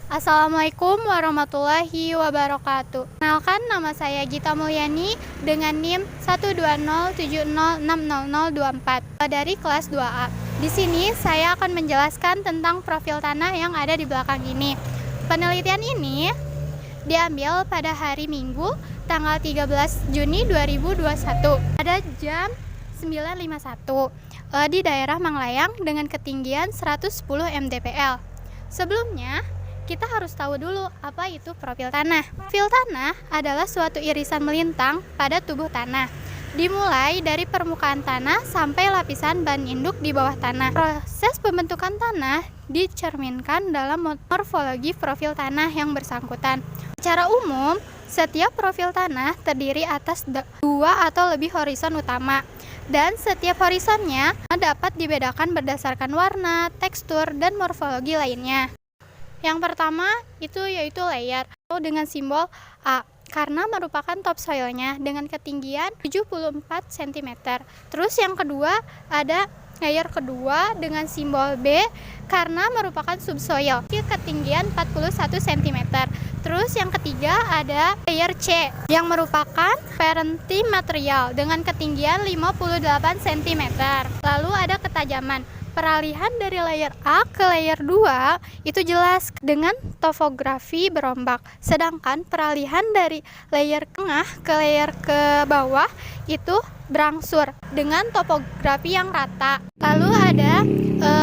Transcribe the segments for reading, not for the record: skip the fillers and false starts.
Assalamualaikum warahmatullahi wabarakatuh. Kenalkan, nama saya Gita Mulyani dengan NIM 12070600024 dari kelas 2A. Di sini saya akan menjelaskan tentang profil tanah yang ada di belakang ini. Penelitian ini diambil pada hari Minggu tanggal 13 Juni 2021 pada jam 9.51 di daerah Manglayang dengan ketinggian 110 mdpl. Sebelumnya, kita harus tahu dulu apa itu profil tanah. Profil tanah adalah suatu irisan melintang pada tubuh tanah, dimulai dari permukaan tanah sampai lapisan ban induk di bawah tanah. Proses pembentukan tanah dicerminkan dalam morfologi profil tanah yang bersangkutan. Secara umum, setiap profil tanah terdiri atas dua atau lebih horizon utama, dan setiap horizonnya dapat dibedakan berdasarkan warna, tekstur, dan morfologi lainnya. Yang pertama yaitu layer atau dengan simbol A karena merupakan topsoilnya dengan ketinggian 74 cm. Terus yang kedua ada layer kedua dengan simbol B karena merupakan subsoil ketinggian 41 cm. Terus yang ketiga ada layer C yang merupakan parenty material dengan ketinggian 58 cm. Lalu ada ketajaman. Peralihan dari layer A ke layer 2 itu jelas dengan topografi berombak. Sedangkan peralihan dari layer tengah ke layer ke bawah itu berangsur dengan topografi yang rata. Lalu ada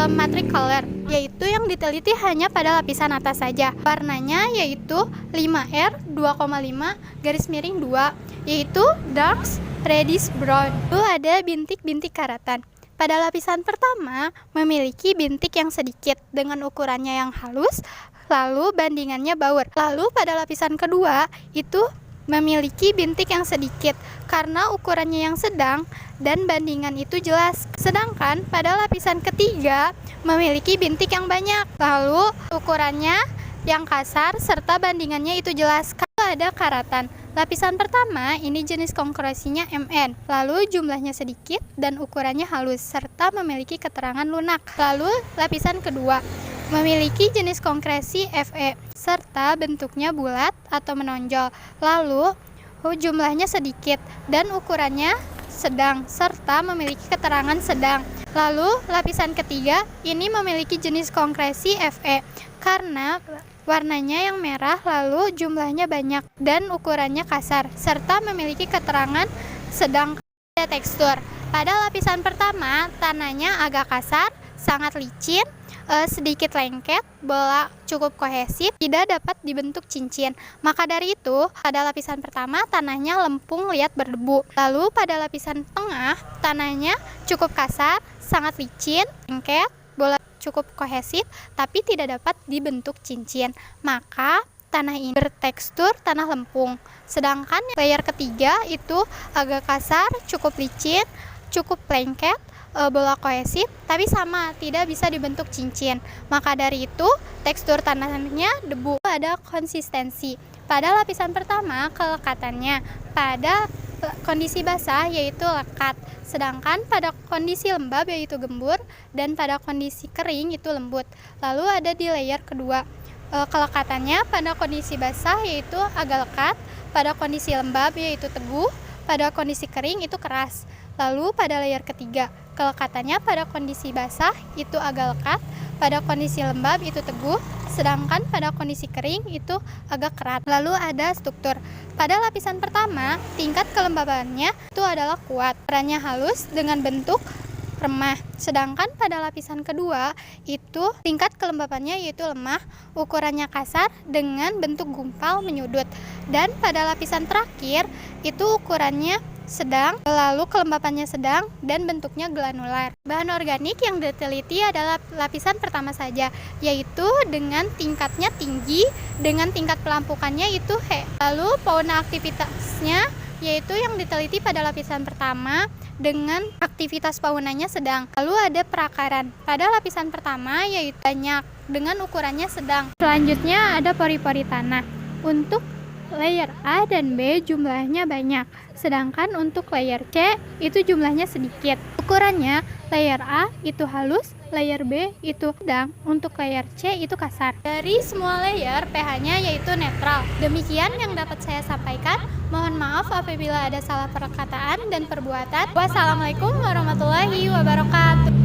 matrix color, yaitu yang diteliti hanya pada lapisan atas saja. Warnanya yaitu 5R 2,5-2, yaitu dark reddish brown. Lalu ada bintik-bintik karatan. Pada lapisan pertama memiliki bintik yang sedikit dengan ukurannya yang halus, lalu bandingannya baur. Lalu pada lapisan kedua itu memiliki bintik yang sedikit karena ukurannya yang sedang dan bandingan itu jelas. Sedangkan pada lapisan ketiga memiliki bintik yang banyak, lalu ukurannya yang kasar serta bandingannya itu jelas. Kalau ada karatan, lapisan pertama ini jenis konkresinya Mn, lalu jumlahnya sedikit dan ukurannya halus serta memiliki keterangan lunak. Lalu lapisan kedua memiliki jenis konkresi Fe serta bentuknya bulat atau menonjol, lalu jumlahnya sedikit dan ukurannya sedang serta memiliki keterangan sedang. Lalu lapisan ketiga ini memiliki jenis konkresi Fe karena warnanya yang merah, lalu jumlahnya banyak dan ukurannya kasar serta memiliki keterangan sedang. Ada tekstur. Pada lapisan pertama tanahnya agak kasar, sangat licin, sedikit lengket, bola cukup kohesif, tidak dapat dibentuk cincin. Maka dari itu, pada lapisan pertama tanahnya lempung liat berdebu. Lalu pada lapisan tengah tanahnya cukup kasar, sangat licin, lengket, bola cukup kohesif, tapi tidak dapat dibentuk cincin. Maka tanah ini bertekstur tanah lempung. Sedangkan layer ketiga itu agak kasar, cukup licin, cukup lengket, bola kohesif, tapi sama, tidak bisa dibentuk cincin. Maka dari itu tekstur tanahnya debu. Ada konsistensi. Pada lapisan pertama kelekatannya, pada kondisi basah yaitu lekat, sedangkan pada kondisi lembab yaitu gembur, dan pada kondisi kering itu lembut. Lalu ada di layer kedua, kelekatannya pada kondisi basah yaitu agak lekat, pada kondisi lembab yaitu teguh, pada kondisi kering itu keras. Lalu pada layer ketiga, kelekatannya pada kondisi basah itu agak lekat, pada kondisi lembab itu teguh, sedangkan pada kondisi kering itu agak keras. Lalu ada struktur. Pada lapisan pertama, tingkat kelembabannya itu adalah kuat, ukurannya halus dengan bentuk remah. Sedangkan pada lapisan kedua itu tingkat kelembabannya yaitu lemah, ukurannya kasar dengan bentuk gumpal menyudut. Dan pada lapisan terakhir itu ukurannya sedang, lalu kelembapannya sedang dan bentuknya granular. Bahan organik yang diteliti adalah lapisan pertama saja, yaitu dengan tingkatnya tinggi, dengan tingkat pelampukannya itu He. Lalu fauna aktivitasnya yaitu yang diteliti pada lapisan pertama dengan aktivitas faunanya sedang. Lalu ada perakaran. Pada lapisan pertama yaitu banyak dengan ukurannya sedang. Selanjutnya ada pori-pori tanah. Untuk layer A dan B jumlahnya banyak, sedangkan untuk layer C itu jumlahnya sedikit. Ukurannya, layer A itu halus, layer B itu sedang, untuk layer C itu kasar. Dari semua layer, pH-nya yaitu netral. Demikian yang dapat saya sampaikan. Mohon maaf apabila ada salah perkataan dan perbuatan. Wassalamualaikum warahmatullahi wabarakatuh.